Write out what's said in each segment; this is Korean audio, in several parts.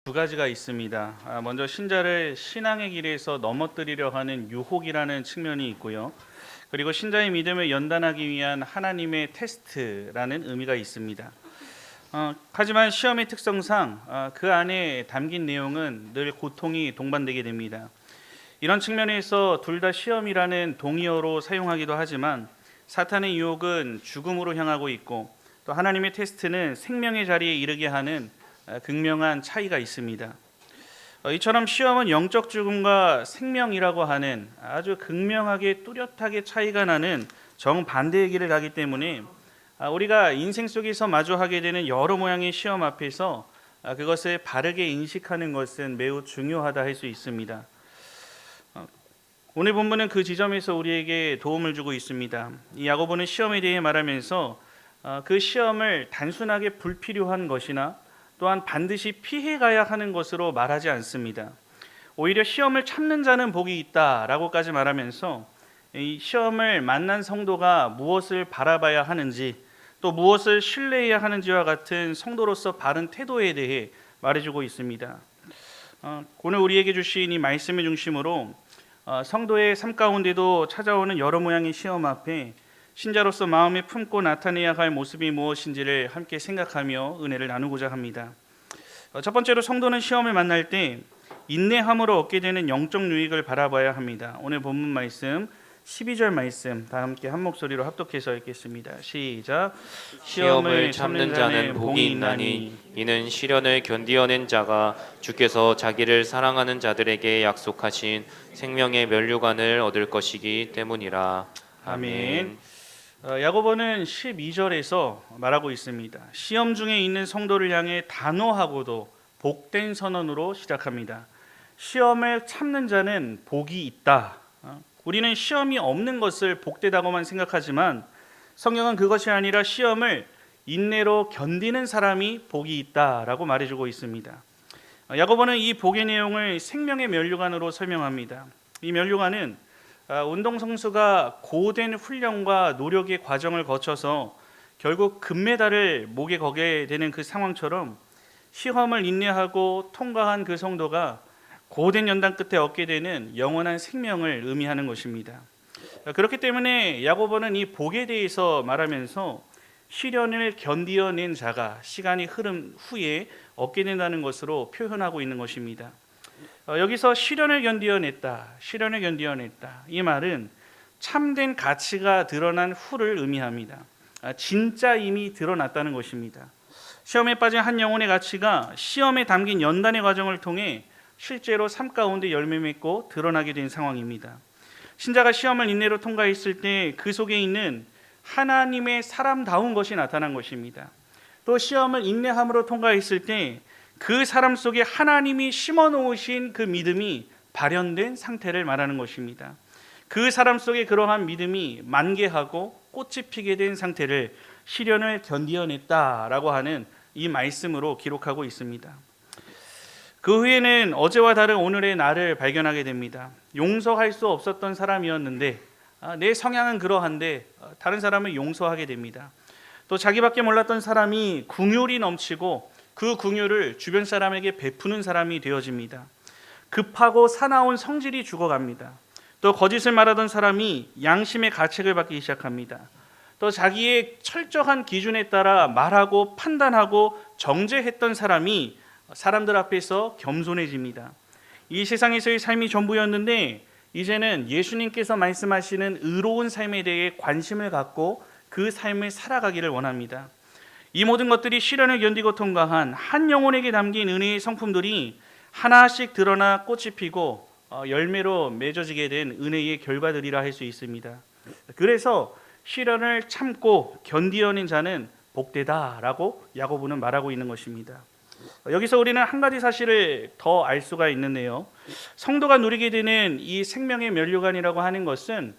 두 가지가 있습니다. 먼저 신자를 신앙의 길에서 넘어뜨리려 하는 유혹이라는 측면이 있고요. 그리고 신자의 믿음을 연단하기 위한 하나님의 테스트라는 의미가 있습니다. 하지만 시험의 특성상 그 안에 담긴 내용은 늘 고통이 동반되게 됩니다. 이런 측면에서 둘 다 시험이라는 동의어로 사용하기도 하지만 사탄의 유혹은 죽음으로 향하고 있고 또 하나님의 테스트는 생명의 자리에 이르게 하는 극명한 차이가 있습니다. 이처럼 시험은 영적 죽음과 생명이라고 하는 아주 극명하게 뚜렷하게 차이가 나는 정반대의 길을 가기 때문에 우리가 인생 속에서 마주하게 되는 여러 모양의 시험 앞에서 그것을 바르게 인식하는 것은 매우 중요하다 할 수 있습니다. 오늘 본문은 그 지점에서 우리에게 도움을 주고 있습니다. 이 야고보는 시험에 대해 말하면서 그 시험을 단순하게 불필요한 것이나 또한 반드시 피해가야 하는 것으로 말하지 않습니다. 오히려 시험을 참는 자는 복이 있다라고까지 말하면서 이 시험을 만난 성도가 무엇을 바라봐야 하는지 또 무엇을 신뢰해야 하는지와 같은 성도로서 바른 태도에 대해 말해주고 있습니다. 오늘 우리에게 주신 이 말씀의 중심으로 성도의 삶 가운데도 찾아오는 여러 모양의 시험 앞에 신자로서 마음에 품고 나타내야 할 모습이 무엇인지를 함께 생각하며 은혜를 나누고자 합니다. 첫 번째로 성도는 시험을 만날 때 인내함으로 얻게 되는 영적 유익을 바라봐야 합니다. 오늘 본문 말씀 12절 말씀 다 함께 한 목소리로 합독해서 읽겠습니다. 시작. 시험을 참는 자는 복이 있나니 이는 시련을 견디어낸 자가 주께서 자기를 사랑하는 자들에게 약속하신 생명의 면류관을 얻을 것이기 때문이라. 아멘. 야고보는 12절에서 말하고 있습니다. 시험 중에 있는 성도를 향해 단호하고도 복된 선언으로 시작합니다. 시험을 참는 자는 복이 있다. 우리는 시험이 없는 것을 복되다고만 생각하지만 성경은 그것이 아니라 시험을 인내로 견디는 사람이 복이 있다라고 말해주고 있습니다. 야고보는 이 복의 내용을 생명의 면류관으로 설명합니다. 이 면류관은 운동선수가 고된 훈련과 노력의 과정을 거쳐서 결국 금메달을 목에 거게 되는 그 상황처럼 시험을 인내하고 통과한 그 성도가 고된 연단 끝에 얻게 되는 영원한 생명을 의미하는 것입니다. 그렇기 때문에 야고보는 이 복에 대해서 말하면서 시련을 견디어낸 자가 시간이 흐름 후에 얻게 된다는 것으로 표현하고 있는 것입니다. 여기서 시련을 견디어냈다 이 말은 참된 가치가 드러난 후를 의미합니다. 진짜 이미 드러났다는 것입니다. 시험에 빠진 한 영혼의 가치가 시험에 담긴 연단의 과정을 통해 실제로 삶 가운데 열매 맺고 드러나게 된 상황입니다. 신자가 시험을 인내로 통과했을 때 그 속에 있는 하나님의 사람다운 것이 나타난 것입니다. 또 시험을 인내함으로 통과했을 때 그 사람 속에 하나님이 심어놓으신 그 믿음이 발현된 상태를 말하는 것입니다. 그 사람 속에 그러한 믿음이 만개하고 꽃이 피게 된 상태를 시련을 견디어냈다라고 하는 이 말씀으로 기록하고 있습니다. 그 후에는 어제와 다른 오늘의 나를 발견하게 됩니다. 용서할 수 없었던 사람이었는데 내 성향은 그러한데 다른 사람을 용서하게 됩니다. 또 자기밖에 몰랐던 사람이 긍휼이 넘치고 그 긍휼을 주변 사람에게 베푸는 사람이 되어집니다. 급하고 사나운 성질이 죽어갑니다. 또 거짓을 말하던 사람이 양심의 가책을 받기 시작합니다. 또 자기의 철저한 기준에 따라 말하고 판단하고 정죄했던 사람이 사람들 앞에서 겸손해집니다. 이 세상에서의 삶이 전부였는데 이제는 예수님께서 말씀하시는 의로운 삶에 대해 관심을 갖고 그 삶을 살아가기를 원합니다. 이 모든 것들이 시련을 견디고 통과한 한 영혼에게 담긴 은혜의 성품들이 하나씩 드러나 꽃이 피고 열매로 맺어지게 된 은혜의 결과들이라 할 수 있습니다. 그래서 시련을 참고 견디어낸 자는 복되다라고 야고보는 말하고 있는 것입니다. 여기서 우리는 한 가지 사실을 더 알 수가 있는데요. 성도가 누리게 되는 이 생명의 면류관이라고 하는 것은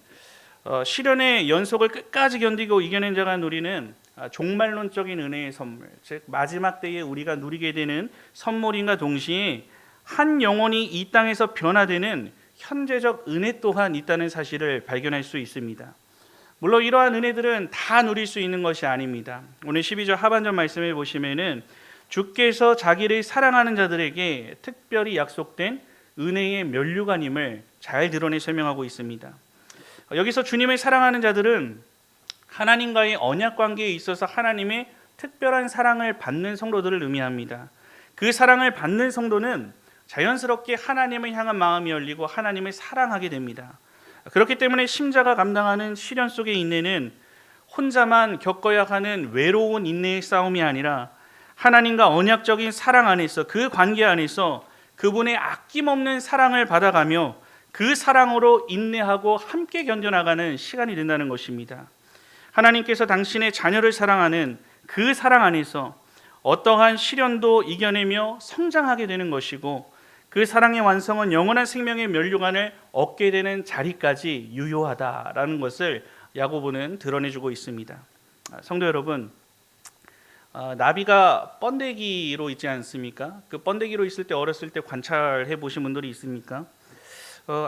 시련의 연속을 끝까지 견디고 이겨낸 자가 누리는 종말론적인 은혜의 선물, 즉 마지막 때에 우리가 누리게 되는 선물인가 동시에 한 영혼이 이 땅에서 변화되는 현재적 은혜 또한 있다는 사실을 발견할 수 있습니다. 물론 이러한 은혜들은 다 누릴 수 있는 것이 아닙니다. 오늘 12절 하반절 말씀을 보시면은 주께서 자기를 사랑하는 자들에게 특별히 약속된 은혜의 면류관임을 잘 드러내 설명하고 있습니다. 여기서 주님을 사랑하는 자들은 하나님과의 언약 관계에 있어서 하나님의 특별한 사랑을 받는 성도들을 의미합니다. 그 사랑을 받는 성도는 자연스럽게 하나님을 향한 마음이 열리고 하나님을 사랑하게 됩니다. 그렇기 때문에 심자가 감당하는 시련 속의 인내는 혼자만 겪어야 하는 외로운 인내의 싸움이 아니라 하나님과 언약적인 사랑 안에서, 그 관계 안에서 그분의 아낌없는 사랑을 받아가며 그 사랑으로 인내하고 함께 견뎌나가는 시간이 된다는 것입니다. 하나님께서 당신의 자녀를 사랑하는 그 사랑 안에서 어떠한 시련도 이겨내며 성장하게 되는 것이고, 그 사랑의 완성은 영원한 생명의 면류관을 얻게 되는 자리까지 유효하다라는 것을 야고보는 드러내주고 있습니다. 성도 여러분, 나비가 번데기로 있지 않습니까? 그 번데기로 있을 때, 어렸을 때 관찰해 보신 분들이 있습니까?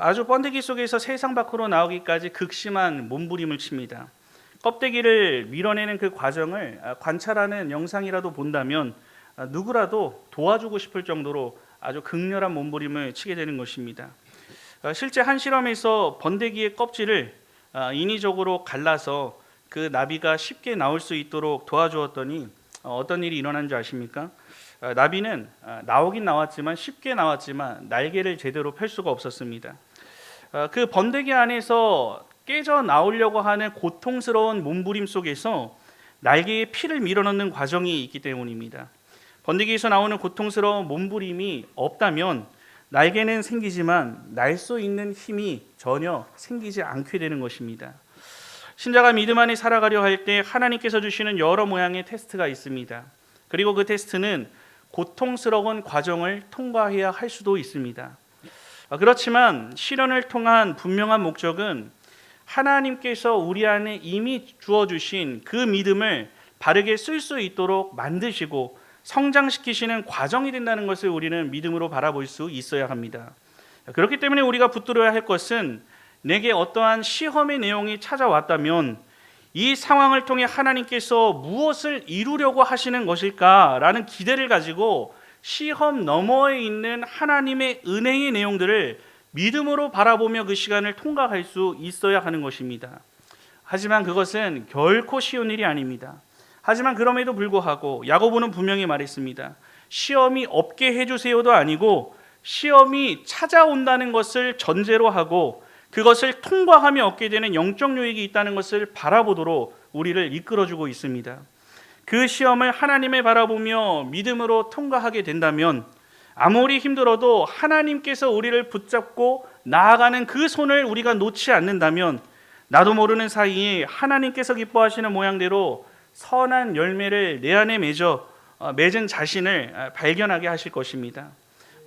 아주 번데기 속에서 세상 밖으로 나오기까지 극심한 몸부림을 칩니다. 껍데기를 밀어내는 그 과정을 관찰하는 영상이라도 본다면 누구라도 도와주고 싶을 정도로 아주 극렬한 몸부림을 치게 되는 것입니다. 실제 한 실험에서 번데기의 껍질을 인위적으로 갈라서 그 나비가 쉽게 나올 수 있도록 도와주었더니 어떤 일이 일어난 줄 아십니까? 나비는 나오긴 나왔지만, 쉽게 나왔지만 날개를 제대로 펼 수가 없었습니다. 그 번데기 안에서 깨져 나오려고 하는 고통스러운 몸부림 속에서 날개에 피를 밀어넣는 과정이 있기 때문입니다. 번데기에서 나오는 고통스러운 몸부림이 없다면 날개는 생기지만 날 수 있는 힘이 전혀 생기지 않게 되는 것입니다. 신자가 믿음 안에 살아가려 할 때 하나님께서 주시는 여러 모양의 테스트가 있습니다. 그리고 그 테스트는 고통스러운 과정을 통과해야 할 수도 있습니다. 그렇지만 시련을 통한 분명한 목적은 하나님께서 우리 안에 이미 주어주신 그 믿음을 바르게 쓸 수 있도록 만드시고 성장시키시는 과정이 된다는 것을 우리는 믿음으로 바라볼 수 있어야 합니다. 그렇기 때문에 우리가 붙들어야 할 것은, 내게 어떠한 시험의 내용이 찾아왔다면 이 상황을 통해 하나님께서 무엇을 이루려고 하시는 것일까라는 기대를 가지고 시험 너머에 있는 하나님의 은혜의 내용들을 믿음으로 바라보며 그 시간을 통과할 수 있어야 하는 것입니다. 하지만 그것은 결코 쉬운 일이 아닙니다. 하지만 그럼에도 불구하고 야고보는 분명히 말했습니다. 시험이 없게 해주세요도 아니고 시험이 찾아온다는 것을 전제로 하고 그것을 통과하며 얻게 되는 영적 유익이 있다는 것을 바라보도록 우리를 이끌어주고 있습니다. 그 시험을 하나님을 바라보며 믿음으로 통과하게 된다면 아무리 힘들어도 하나님께서 우리를 붙잡고 나아가는 그 손을 우리가 놓지 않는다면 나도 모르는 사이에 하나님께서 기뻐하시는 모양대로 선한 열매를 내 안에 맺은 자신을 발견하게 하실 것입니다.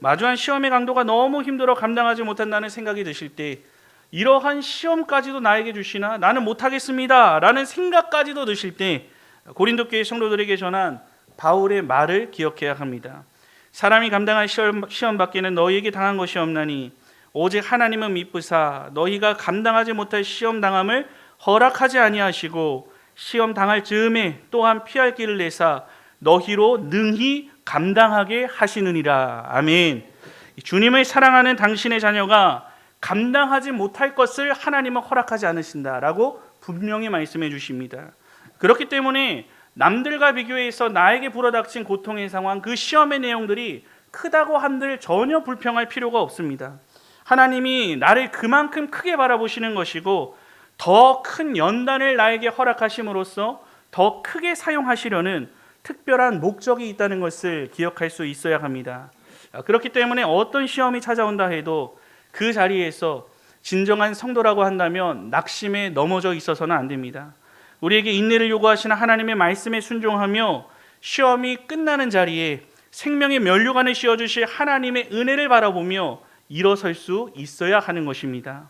마주한 시험의 강도가 너무 힘들어 감당하지 못한다는 생각이 드실 때, 이러한 시험까지도 나에게 주시나? 나는 못하겠습니다 라는 생각까지도 드실 때, 고린도 교회 성도들에게 전한 바울의 말을 기억해야 합니다. 사람이 감당할 시험 밖에는 너희에게 당한 것이 없나니 오직 하나님은 미쁘사 너희가 감당하지 못할 시험 당함을 허락하지 아니하시고 시험 당할 즈음에 또한 피할 길을 내사 너희로 능히 감당하게 하시느니라. 아멘. 주님을 사랑하는 당신의 자녀가 감당하지 못할 것을 하나님은 허락하지 않으신다라고 분명히 말씀해 주십니다. 그렇기 때문에 남들과 비교해서 나에게 불어닥친 고통의 상황, 그 시험의 내용들이 크다고 한들 전혀 불평할 필요가 없습니다. 하나님이 나를 그만큼 크게 바라보시는 것이고 더 큰 연단을 나에게 허락하심으로써 더 크게 사용하시려는 특별한 목적이 있다는 것을 기억할 수 있어야 합니다. 그렇기 때문에 어떤 시험이 찾아온다 해도 그 자리에서 진정한 성도라고 한다면 낙심에 넘어져 있어서는 안 됩니다. 우리에게 인내를 요구하시는 하나님의 말씀에 순종하며 시험이 끝나는 자리에 생명의 면류관을 씌워주실 하나님의 은혜를 바라보며 일어설 수 있어야 하는 것입니다.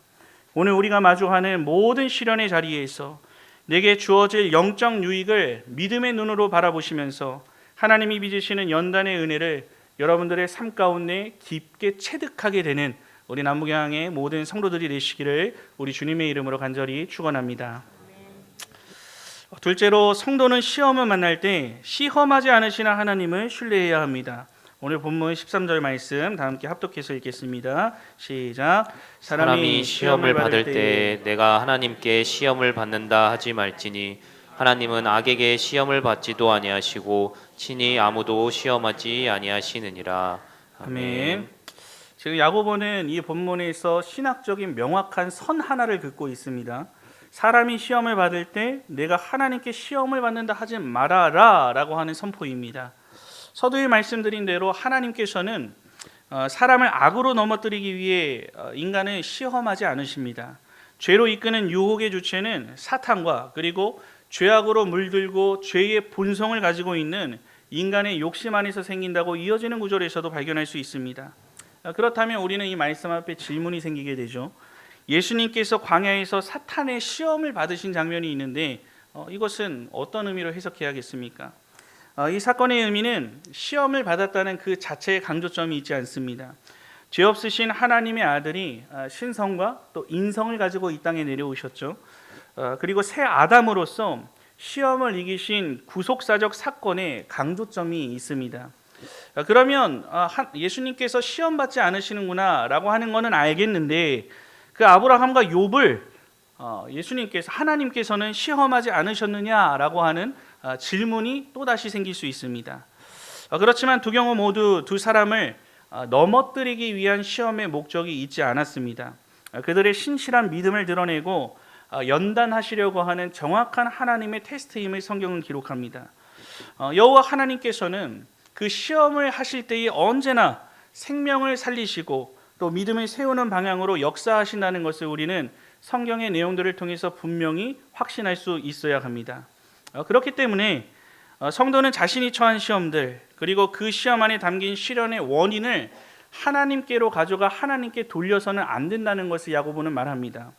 오늘 우리가 마주하는 모든 시련의 자리에서 내게 주어질 영적 유익을 믿음의 눈으로 바라보시면서 하나님이 빚으시는 연단의 은혜를 여러분들의 삶 가운데 깊게 체득하게 되는 우리 남북양의 모든 성도들이 되시기를 우리 주님의 이름으로 간절히 축원합니다. 둘째로 성도는 시험을 만날 때 시험하지 않으시는 하나님을 신뢰해야 합니다. 오늘 본문 13절 말씀 다 함께 합독해서 읽겠습니다. 시작. 사람이 시험을 받을 때 내가 하나님께 시험을 받는다 하지 말지니 하나님은 악에게 시험을 받지도 아니하시고 친히 아무도 시험하지 아니하시느니라. 아멘. 지금 야고보는 이 본문에서 신학적인 명확한 선 하나를 긋고 있습니다. 사람이 시험을 받을 때 내가 하나님께 시험을 받는다 하지 말아라 라고 하는 선포입니다. 서두에 말씀드린 대로 하나님께서는 사람을 악으로 넘어뜨리기 위해 인간을 시험하지 않으십니다. 죄로 이끄는 유혹의 주체는 사탄과 그리고 죄악으로 물들고 죄의 본성을 가지고 있는 인간의 욕심 안에서 생긴다고 이어지는 구절에서도 발견할 수 있습니다. 그렇다면 우리는 이 말씀 앞에 질문이 생기게 되죠. 예수님께서 광야에서 사탄의 시험을 받으신 장면이 있는데 이것은 어떤 의미로 해석해야겠습니까? 이 사건의 의미는 시험을 받았다는 그 자체의 강조점이 있지 않습니다. 죄 없으신 하나님의 아들이 신성과 또 인성을 가지고 이 땅에 내려오셨죠. 그리고 새 아담으로서 시험을 이기신 구속사적 사건에 강조점이 있습니다. 그러면 예수님께서 시험받지 않으시는구나 라고 하는 것은 알겠는데 그 아브라함과 욥을 예수님께서 하나님께서는 시험하지 않으셨느냐라고 하는 질문이 또다시 생길 수 있습니다. 그렇지만 두 경우 모두 두 사람을 넘어뜨리기 위한 시험의 목적이 있지 않았습니다. 그들의 신실한 믿음을 드러내고 연단하시려고 하는 정확한 하나님의 테스트임을 성경은 기록합니다. 여호와 하나님께서는 그 시험을 하실 때에 언제나 생명을 살리시고 또 믿음을 세우는 방향으로 역사하신다는 것을 우리는 성경의 내용들을 통해서 분명히 확신할 수 있어야 합니다. 그렇기 때문에 성도는 자신이 처한 시험들 그리고 그 시험 안에 담긴 시련의 원인을 하나님께로 가져가 하나님께 돌려서는 안 된다는 것을 야고보는 말합니다.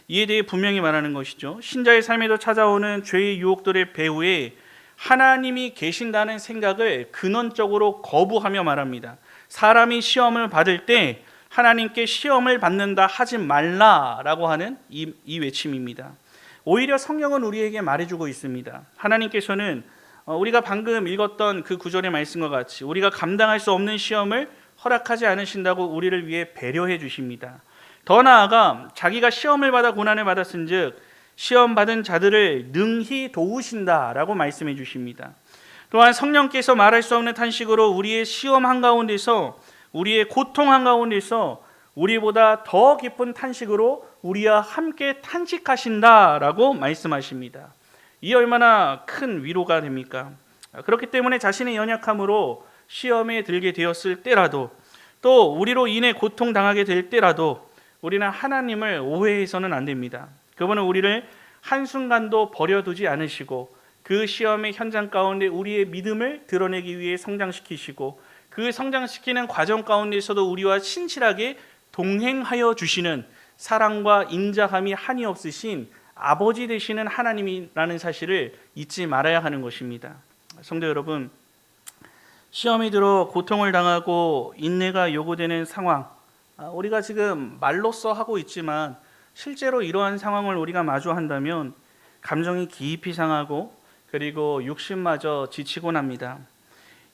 이에 대해 분명히 말하는 것이죠. 신자의 삶에도 찾아오는 죄의 유혹들의 배후에 하나님이 계신다는 생각을 근원적으로 거부하며 말합니다. 사람이 시험을 받을 때 하나님께 시험을 받는다 하지 말라라고 하는 이 외침입니다. 오히려 성경은 우리에게 말해주고 있습니다. 하나님께서는 우리가 방금 읽었던 그 구절의 말씀과 같이 우리가 감당할 수 없는 시험을 허락하지 않으신다고 우리를 위해 배려해 주십니다. 더 나아가 자기가 시험을 받아 고난을 받았은즉 시험 받은 자들을 능히 도우신다라고 말씀해 주십니다. 또한 성령께서 말할 수 없는 탄식으로 우리의 시험 한가운데서 우리의 고통 한가운데서 우리보다 더 깊은 탄식으로 우리와 함께 탄식하신다라고 말씀하십니다. 이 얼마나 큰 위로가 됩니까? 그렇기 때문에 자신의 연약함으로 시험에 들게 되었을 때라도 또 우리로 인해 고통당하게 될 때라도 우리는 하나님을 오해해서는 안 됩니다. 그분은 우리를 한순간도 버려두지 않으시고 그 시험의 현장 가운데 우리의 믿음을 드러내기 위해 성장시키시고 그 성장시키는 과정 가운데서도 우리와 신실하게 동행하여 주시는 사랑과 인자함이 한이 없으신 아버지 되시는 하나님이라는 사실을 잊지 말아야 하는 것입니다. 성도 여러분, 시험이 들어 고통을 당하고 인내가 요구되는 상황, 우리가 지금 말로써 하고 있지만 실제로 이러한 상황을 우리가 마주한다면 감정이 깊이 상하고 그리고 육신마저 지치곤 합니다.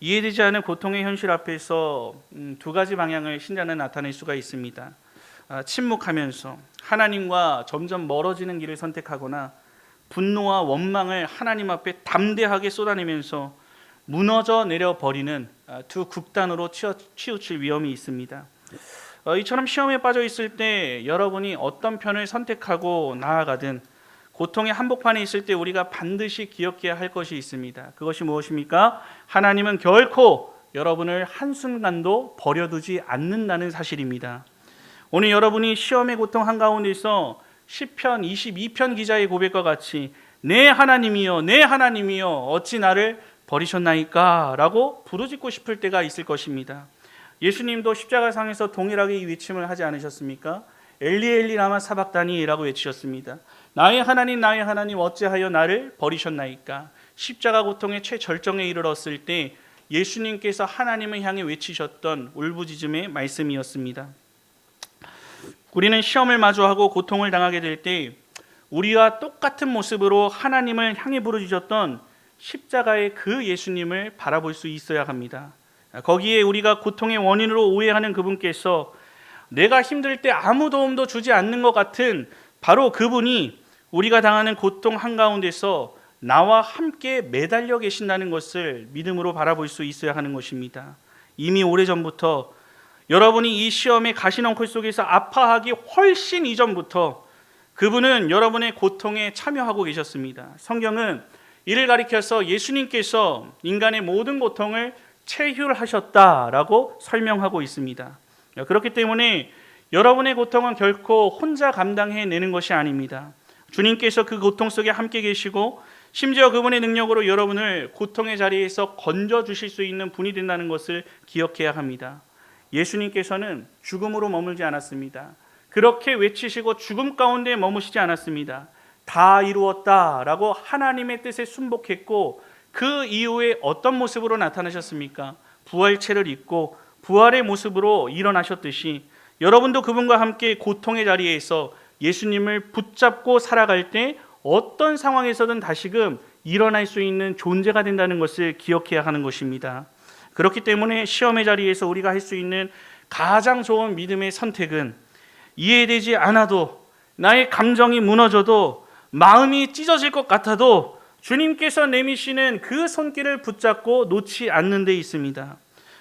이해되지 않은 고통의 현실 앞에서 두 가지 방향을 신자는 나타낼 수가 있습니다. 침묵하면서 하나님과 점점 멀어지는 길을 선택하거나 분노와 원망을 하나님 앞에 담대하게 쏟아내면서 무너져 내려버리는 두 극단으로 치우칠 위험이 있습니다. 이처럼 시험에 빠져 있을 때 여러분이 어떤 편을 선택하고 나아가든 고통의 한복판에 있을 때 우리가 반드시 기억해야 할 것이 있습니다. 그것이 무엇입니까? 하나님은 결코 여러분을 한순간도 버려두지 않는다는 사실입니다. 오늘 여러분이 시험의 고통 한가운데서 시편 22편 기자의 고백과 같이 내 하나님이여 내 하나님이여 어찌 나를 버리셨나이까 라고 부르짖고 싶을 때가 있을 것입니다. 예수님도 십자가상에서 동일하게 이 외침을 하지 않으셨습니까? 엘리 엘리 라마 사박다니 라고 외치셨습니다. 나의 하나님 어찌하여 나를 버리셨나이까. 십자가 고통의 최절정에 이르렀을 때 예수님께서 하나님을 향해 외치셨던 울부짖음의 말씀이었습니다. 우리는 시험을 마주하고 고통을 당하게 될 때 우리와 똑같은 모습으로 하나님을 향해 부르짖었던 십자가의 그 예수님을 바라볼 수 있어야 합니다. 거기에 우리가 고통의 원인으로 오해하는 그분께서 내가 힘들 때 아무 도움도 주지 않는 것 같은 바로 그분이 우리가 당하는 고통 한가운데서 나와 함께 매달려 계신다는 것을 믿음으로 바라볼 수 있어야 하는 것입니다. 이미 오래전부터 여러분이 이 시험의 가시넝쿨 속에서 아파하기 훨씬 이전부터 그분은 여러분의 고통에 참여하고 계셨습니다. 성경은 이를 가리켜서 예수님께서 인간의 모든 고통을 체휼하셨다라고 설명하고 있습니다. 그렇기 때문에 여러분의 고통은 결코 혼자 감당해내는 것이 아닙니다. 주님께서 그 고통 속에 함께 계시고 심지어 그분의 능력으로 여러분을 고통의 자리에서 건져주실 수 있는 분이 된다는 것을 기억해야 합니다. 예수님께서는 죽음으로 머물지 않았습니다. 그렇게 외치시고 죽음 가운데 머무시지 않았습니다. 다 이루었다라고 하나님의 뜻에 순복했고 그 이후에 어떤 모습으로 나타나셨습니까? 부활체를 입고 부활의 모습으로 일어나셨듯이 여러분도 그분과 함께 고통의 자리에서 예수님을 붙잡고 살아갈 때 어떤 상황에서든 다시금 일어날 수 있는 존재가 된다는 것을 기억해야 하는 것입니다. 그렇기 때문에 시험의 자리에서 우리가 할 수 있는 가장 좋은 믿음의 선택은 이해되지 않아도 나의 감정이 무너져도 마음이 찢어질 것 같아도 주님께서 내미시는 그 손길을 붙잡고 놓지 않는 데 있습니다.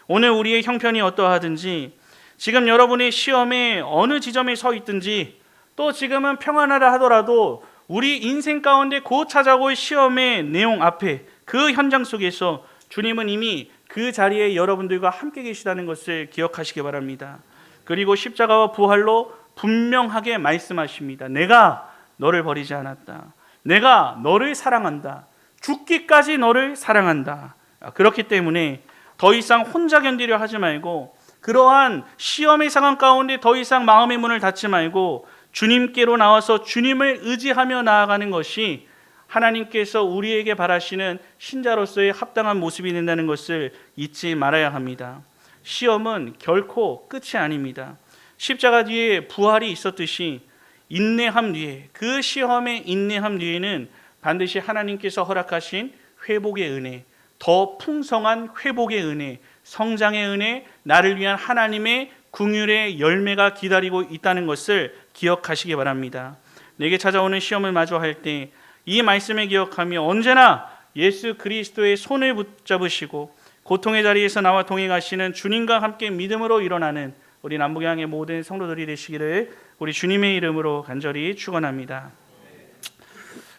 오늘 우리의 형편이 어떠하든지 지금 여러분의 시험에 어느 지점에 서 있든지 또 지금은 평안하다 하더라도 우리 인생 가운데 곧 찾아올 시험의 내용 앞에 그 현장 속에서 주님은 이미 그 자리에 여러분들과 함께 계시다는 것을 기억하시기 바랍니다. 그리고 십자가와 부활로 분명하게 말씀하십니다. 내가 너를 버리지 않았다. 내가 너를 사랑한다. 죽기까지 너를 사랑한다. 그렇기 때문에 더 이상 혼자 견디려 하지 말고 그러한 시험의 상황 가운데 더 이상 마음의 문을 닫지 말고 주님께로 나와서 주님을 의지하며 나아가는 것이 하나님께서 우리에게 바라시는 신자로서의 합당한 모습이 된다는 것을 잊지 말아야 합니다. 시험은 결코 끝이 아닙니다. 십자가 뒤에 부활이 있었듯이 인내함 뒤에 그 시험의 인내함 뒤에는 반드시 하나님께서 허락하신 회복의 은혜, 더 풍성한 회복의 은혜, 성장의 은혜, 나를 위한 하나님의 긍휼의 열매가 기다리고 있다는 것을 기억하시기 바랍니다. 내게 찾아오는 시험을 마주할 때 이 말씀을 기억하며 언제나 예수 그리스도의 손을 붙잡으시고 고통의 자리에서 나와 동행하시는 주님과 함께 믿음으로 일어나는 우리 남북양의 모든 성도들이 되시기를 우리 주님의 이름으로 간절히 축원합니다.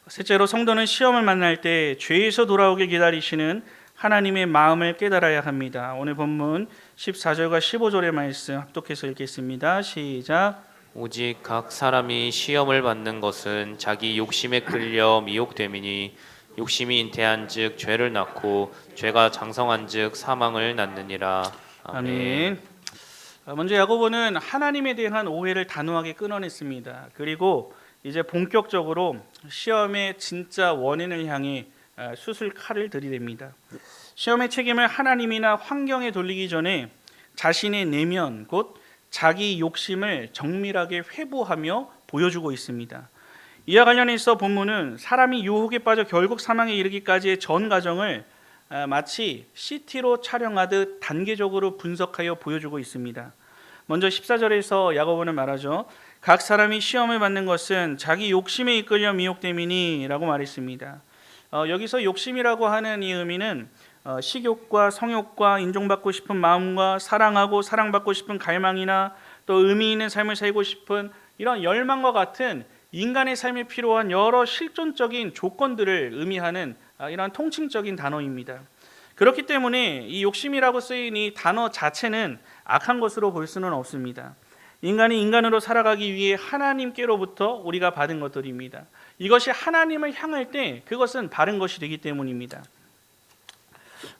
셋째로 성도는 시험을 만날 때 죄에서 돌아오게 기다리시는 하나님의 마음을 깨달아야 합니다. 오늘 본문 14절과 15절의 말씀 합독해서 읽겠습니다. 시작. 오직 각 사람이 시험을 받는 것은 자기 욕심에 끌려 미혹됨이니 욕심이 잉태한즉 죄를 낳고 죄가 장성한즉 사망을 낳느니라. 아멘. 먼저 야고보는 하나님에 대한 오해를 단호하게 끊어냈습니다. 그리고 이제 본격적으로 시험의 진짜 원인을 향해 수술 칼을 들이댑니다. 시험의 책임을 하나님이나 환경에 돌리기 전에 자신의 내면 곧 자기 욕심을 정밀하게 회부하며 보여주고 있습니다. 이와 관련해서 본문은 사람이 유혹에 빠져 결국 사망에 이르기까지의 전 과정을 마치 CT로 촬영하듯 단계적으로 분석하여 보여주고 있습니다. 먼저 14절에서 야고보는 말하죠. 각 사람이 시험을 받는 것은 자기 욕심에 이끌려 미혹됨이니 라고 말했습니다. 여기서 욕심이라고 하는 이 의미는 식욕과 성욕과 인정받고 싶은 마음과 사랑하고 사랑받고 싶은 갈망이나 또 의미 있는 삶을 살고 싶은 이런 열망과 같은 인간의 삶에 필요한 여러 실존적인 조건들을 의미하는 이런 통칭적인 단어입니다. 그렇기 때문에 이 욕심이라고 쓰인 이 단어 자체는 악한 것으로 볼 수는 없습니다. 인간이 인간으로 살아가기 위해 하나님께로부터 우리가 받은 것들입니다. 이것이 하나님을 향할 때 그것은 바른 것이 되기 때문입니다.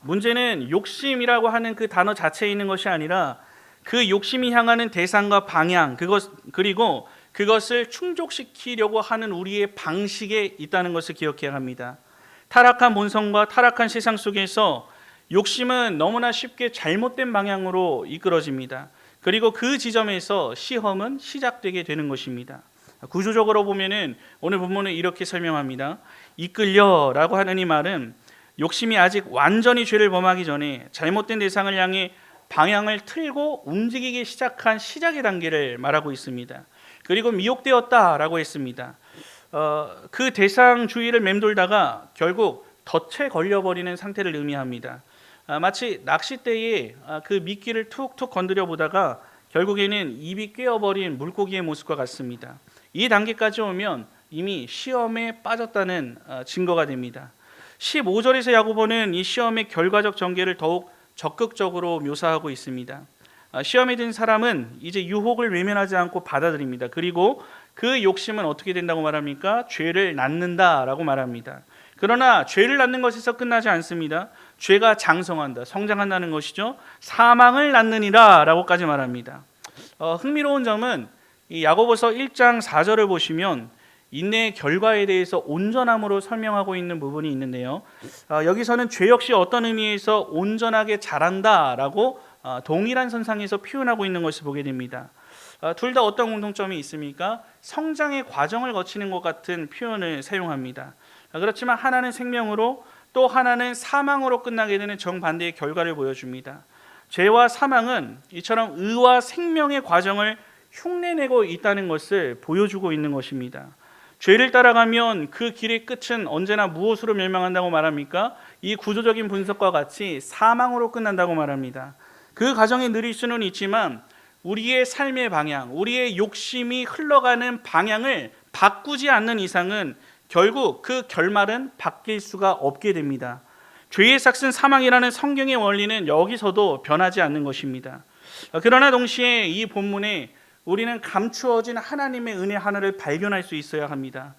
문제는 욕심이라고 하는 그 단어 자체에 있는 것이 아니라 그 욕심이 향하는 대상과 방향 그리고 그것을 충족시키려고 하는 우리의 방식에 있다는 것을 기억해야 합니다. 타락한 본성과 타락한 세상 속에서 욕심은 너무나 쉽게 잘못된 방향으로 이끌어집니다. 그리고 그 지점에서 시험은 시작되게 되는 것입니다. 구조적으로 보면은 오늘 본문은 이렇게 설명합니다. 이끌려라고 하는 이 말은 욕심이 아직 완전히 죄를 범하기 전에 잘못된 대상을 향해 방향을 틀고 움직이기 시작한 시작의 단계를 말하고 있습니다. 그리고 미혹되었다라고 했습니다. 그 대상 주위를 맴돌다가 결국 덫에 걸려버리는 상태를 의미합니다. 마치 낚싯대에 그 미끼를 툭툭 건드려 보다가 결국에는 입이 꿰어버린 물고기의 모습과 같습니다. 이 단계까지 오면 이미 시험에 빠졌다는 증거가 됩니다. 15절에서 야고보는 이 시험의 결과적 전개를 더욱 적극적으로 묘사하고 있습니다. 시험에 든 사람은 이제 유혹을 외면하지 않고 받아들입니다. 그리고 그 욕심은 어떻게 된다고 말합니까? 죄를 낳는다라고 말합니다. 그러나 죄를 낳는 것에서 끝나지 않습니다. 죄가 장성한다, 성장한다는 것이죠. 사망을 낳느니라 라고까지 말합니다. 흥미로운 점은 이 야고보서 1장 4절을 보시면 인내의 결과에 대해서 온전함으로 설명하고 있는 부분이 있는데요. 여기서는 죄 역시 어떤 의미에서 온전하게 자란다라고 동일한 선상에서 표현하고 있는 것을 보게 됩니다. 둘 다 어떤 공통점이 있습니까? 성장의 과정을 거치는 것 같은 표현을 사용합니다. 그렇지만 하나는 생명으로 또 하나는 사망으로 끝나게 되는 정반대의 결과를 보여줍니다. 죄와 사망은 이처럼 의와 생명의 과정을 흉내내고 있다는 것을 보여주고 있는 것입니다. 죄를 따라가면 그 길의 끝은 언제나 무엇으로 멸망한다고 말합니까? 이 구조적인 분석과 같이 사망으로 끝난다고 말합니다. 그 과정이 느릴 수는 있지만 우리의 삶의 방향, 우리의 욕심이 흘러가는 방향을 바꾸지 않는 이상은 결국 그 결말은 바뀔 수가 없게 됩니다. 죄의 삭슨 사망이라는 성경의 원리는 여기서도 변하지 않는 것입니다. 그러나 동시에 이 본문에 우리는 감추어진 하나님의 은혜 하나를 발견할 수 있어야 합니다.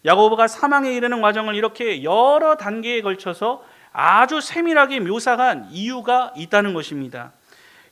야고보가 사망에 이르는 과정을 이렇게 여러 단계에 걸쳐서 아주 세밀하게 묘사한 이유가 있다는 것입니다.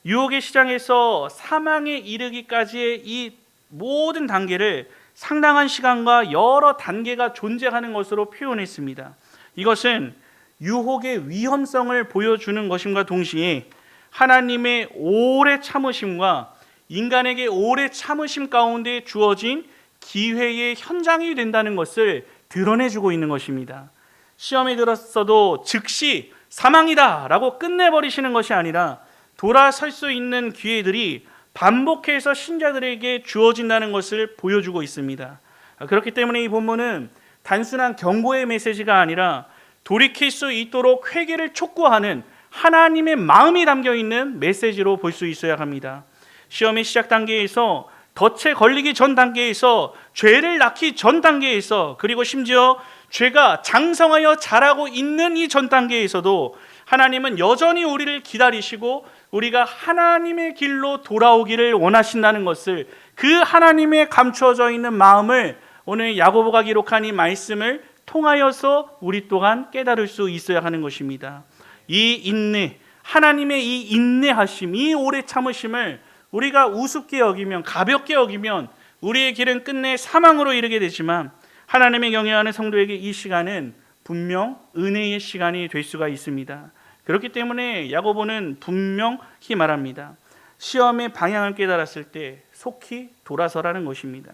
유혹의 시장에서 사망에 이르기까지의 이 모든 단계를 상당한 시간과 여러 단계가 존재하는 것으로 표현했습니다. 이것은 유혹의 위험성을 보여주는 것임과 동시에 하나님의 오래 참으심과 인간에게 오래 참으심 가운데 주어진 기회의 현장이 된다는 것을 드러내주고 있는 것입니다. 시험에 들었어도 즉시 사망이다 라고 끝내버리시는 것이 아니라 돌아설 수 있는 기회들이 반복해서 신자들에게 주어진다는 것을 보여주고 있습니다. 그렇기 때문에 이 본문은 단순한 경고의 메시지가 아니라 돌이킬 수 있도록 회개를 촉구하는 하나님의 마음이 담겨있는 메시지로 볼 수 있어야 합니다. 시험의 시작 단계에서 덫에 걸리기 전 단계에서 죄를 낳기 전 단계에서 그리고 심지어 죄가 장성하여 자라고 있는 이 전 단계에서도 하나님은 여전히 우리를 기다리시고 우리가 하나님의 길로 돌아오기를 원하신다는 것을 그 하나님의 감추어져 있는 마음을 오늘 야고보가 기록한 이 말씀을 통하여서 우리 또한 깨달을 수 있어야 하는 것입니다. 이 인내, 하나님의 이 인내하심, 이 오래 참으심을 우리가 우습게 여기면 가볍게 여기면 우리의 길은 끝내 사망으로 이르게 되지만 하나님의 경외하는 성도에게 이 시간은 분명 은혜의 시간이 될 수가 있습니다. 그렇기 때문에 야고보는 분명히 말합니다. 시험의 방향을 깨달았을 때 속히 돌아서라는 것입니다.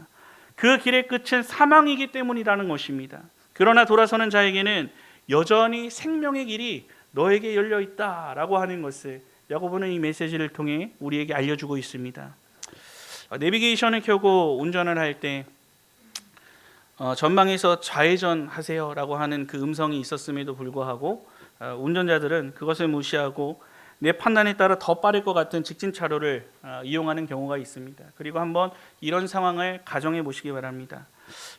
그 길의 끝은 사망이기 때문이라는 것입니다. 그러나 돌아서는 자에게는 여전히 생명의 길이 너에게 열려 있다라고 하는 것을 야고보는 이 메시지를 통해 우리에게 알려주고 있습니다. 내비게이션을 켜고 운전을 할 때 전방에서 좌회전 하세요라고 하는 그 음성이 있었음에도 불구하고 운전자들은 그것을 무시하고 내 판단에 따라 더 빠를 것 같은 직진 차로를 이용하는 경우가 있습니다. 그리고 한번 이런 상황을 가정해 보시기 바랍니다.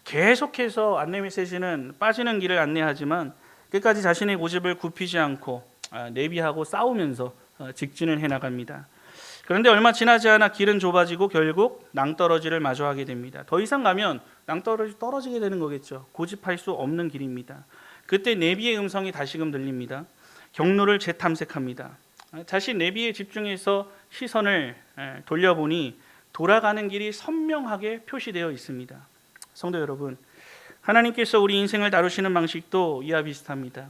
계속해서 안내 메시지는 빠지는 길을 안내하지만 끝까지 자신의 고집을 굽히지 않고 내비하고 싸우면서 직진을 해나갑니다. 그런데 얼마 지나지 않아 길은 좁아지고 결국 낭떠러지를 마주하게 됩니다. 더 이상 가면 낭떠러지 떨어지게 되는 거겠죠. 고집할 수 없는 길입니다. 그때 내비의 음성이 다시금 들립니다. 경로를 재탐색합니다. 자신 내비에 집중해서 시선을 돌려보니 돌아가는 길이 선명하게 표시되어 있습니다. 성도 여러분, 하나님께서 우리 인생을 다루시는 방식도 이와 비슷합니다.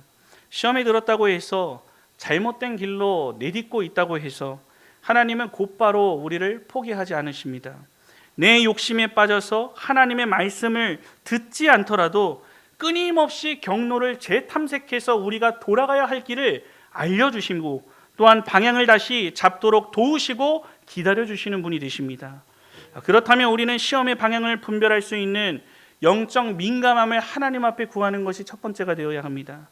시험에 들었다고 해서 잘못된 길로 내딛고 있다고 해서 하나님은 곧바로 우리를 포기하지 않으십니다. 내 욕심에 빠져서 하나님의 말씀을 듣지 않더라도 끊임없이 경로를 재탐색해서 우리가 돌아가야 할 길을 알려주시고 또한 방향을 다시 잡도록 도우시고 기다려주시는 분이 되십니다. 그렇다면 우리는 시험의 방향을 분별할 수 있는 영적 민감함을 하나님 앞에 구하는 것이 첫 번째가 되어야 합니다.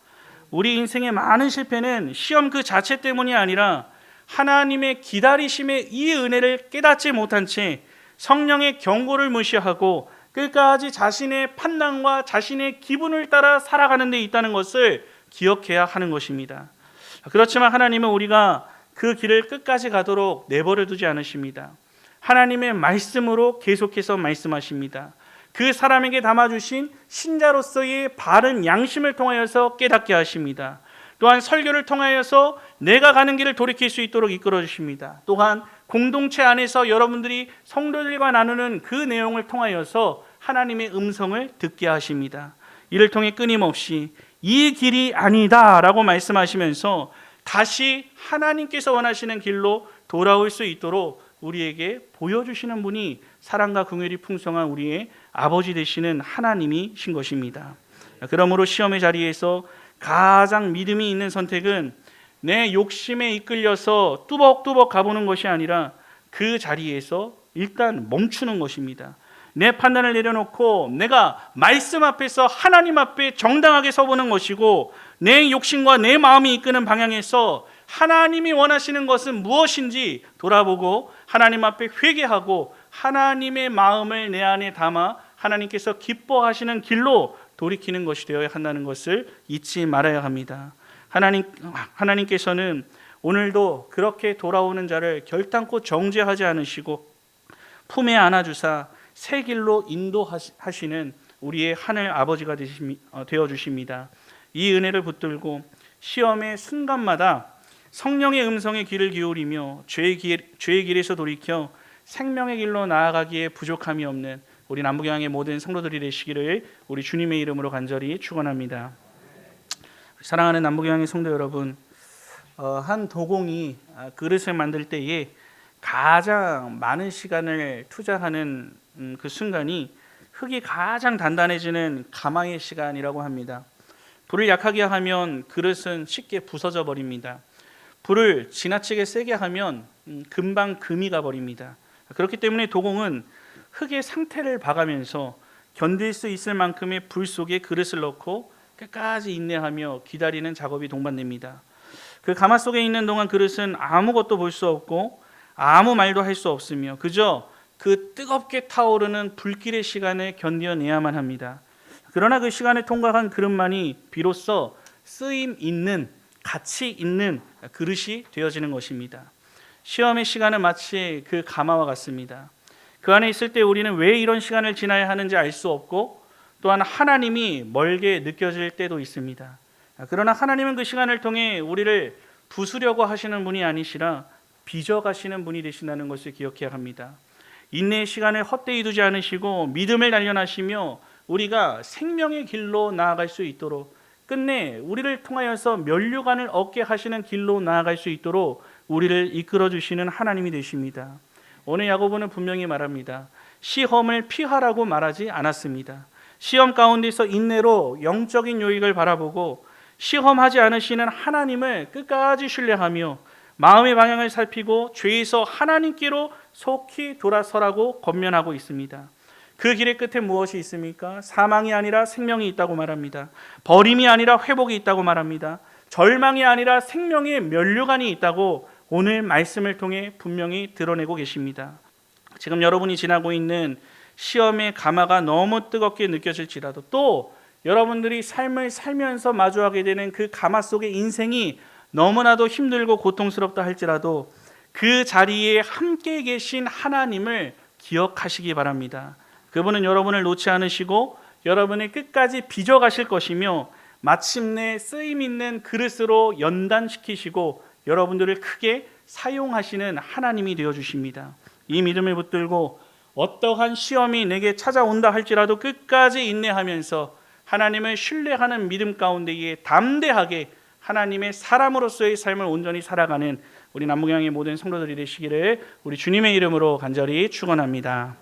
우리 인생의 많은 실패는 시험 그 자체 때문이 아니라 하나님의 기다리심의 이 은혜를 깨닫지 못한 채 성령의 경고를 무시하고 끝까지 자신의 판단과 자신의 기분을 따라 살아가는 데 있다는 것을 기억해야 하는 것입니다. 그렇지만 하나님은 우리가 그 길을 끝까지 가도록 내버려 두지 않으십니다. 하나님의 말씀으로 계속해서 말씀하십니다. 그 사람에게 담아주신 신자로서의 바른 양심을 통하여서 깨닫게 하십니다. 또한 설교를 통하여서 내가 가는 길을 돌이킬 수 있도록 이끌어 주십니다. 또한 공동체 안에서 여러분들이 성도들과 나누는 그 내용을 통하여서 하나님의 음성을 듣게 하십니다. 이를 통해 끊임없이 이 길이 아니다 라고 말씀하시면서 다시 하나님께서 원하시는 길로 돌아올 수 있도록 우리에게 보여주시는 분이 사랑과 긍휼이 풍성한 우리의 아버지 되시는 하나님이신 것입니다. 그러므로 시험의 자리에서 가장 믿음이 있는 선택은 내 욕심에 이끌려서 뚜벅뚜벅 가보는 것이 아니라 그 자리에서 일단 멈추는 것입니다. 내 판단을 내려놓고 내가 말씀 앞에서 하나님 앞에 정당하게 서보는 것이고 내 욕심과 내 마음이 이끄는 방향에서 하나님이 원하시는 것은 무엇인지 돌아보고 하나님 앞에 회개하고 하나님의 마음을 내 안에 담아 하나님께서 기뻐하시는 길로 돌이키는 것이 되어야 한다는 것을 잊지 말아야 합니다. 하나님께서는 오늘도 그렇게 돌아오는 자를 결단코 정죄하지 않으시고 품에 안아주사 새 길로 인도하시는 우리의 하늘 아버지가 되어 주십니다. 이 은혜를 붙들고 시험의 순간마다 성령의 음성에 귀를 기울이며 죄의 길에서 돌이켜 생명의 길로 나아가기에 부족함이 없는 우리 남북영의 모든 성도들이 되시기를 우리 주님의 이름으로 간절히 축원합니다. 사랑하는 남북영의 성도 여러분, 한 도공이 그릇을 만들 때에 가장 많은 시간을 투자하는 그 순간이 흙이 가장 단단해지는 가마의 시간이라고 합니다. 불을 약하게 하면 그릇은 쉽게 부서져 버립니다. 불을 지나치게 세게 하면 금방 금이 가버립니다. 그렇기 때문에 도공은 흙의 상태를 봐가면서 견딜 수 있을 만큼의 불 속에 그릇을 넣고 끝까지 인내하며 기다리는 작업이 동반됩니다. 그 가마 속에 있는 동안 그릇은 아무것도 볼 수 없고 아무 말도 할 수 없으며 그저 그 뜨겁게 타오르는 불길의 시간을 견뎌내야만 합니다. 그러나 그 시간을 통과한 그릇만이 비로소 쓰임 있는, 가치 있는 그릇이 되어지는 것입니다. 시험의 시간은 마치 그 가마와 같습니다. 그 안에 있을 때 우리는 왜 이런 시간을 지나야 하는지 알 수 없고 또한 하나님이 멀게 느껴질 때도 있습니다. 그러나 하나님은 그 시간을 통해 우리를 부수려고 하시는 분이 아니시라 빚어가시는 분이 되신다는 것을 기억해야 합니다. 인내의 시간을 헛되이 두지 않으시고 믿음을 단련하시며 우리가 생명의 길로 나아갈 수 있도록 끝내 우리를 통하여서 면류관을 얻게 하시는 길로 나아갈 수 있도록 우리를 이끌어 주시는 하나님이 되십니다. 오늘 야고보는 분명히 말합니다. 시험을 피하라고 말하지 않았습니다. 시험 가운데서 인내로 영적인 유익을 바라보고 시험하지 않으시는 하나님을 끝까지 신뢰하며 마음의 방향을 살피고 죄에서 하나님께로 속히 돌아서라고 권면하고 있습니다. 그 길의 끝에 무엇이 있습니까? 사망이 아니라 생명이 있다고 말합니다. 버림이 아니라 회복이 있다고 말합니다. 절망이 아니라 생명의 면류관이 있다고 오늘 말씀을 통해 분명히 드러내고 계십니다. 지금 여러분이 지나고 있는 시험의 가마가 너무 뜨겁게 느껴질지라도 또 여러분들이 삶을 살면서 마주하게 되는 그 가마 속의 인생이 너무나도 힘들고 고통스럽다 할지라도 그 자리에 함께 계신 하나님을 기억하시기 바랍니다. 그분은 여러분을 놓지 않으시고 여러분을 끝까지 빚어가실 것이며 마침내 쓰임 있는 그릇으로 연단시키시고 여러분들을 크게 사용하시는 하나님이 되어주십니다. 이 믿음을 붙들고 어떠한 시험이 내게 찾아온다 할지라도 끝까지 인내하면서 하나님을 신뢰하는 믿음 가운데에 담대하게 하나님의 사람으로서의 삶을 온전히 살아가는 우리 남북영의 모든 성도들이 되시기를 우리 주님의 이름으로 간절히 축원합니다.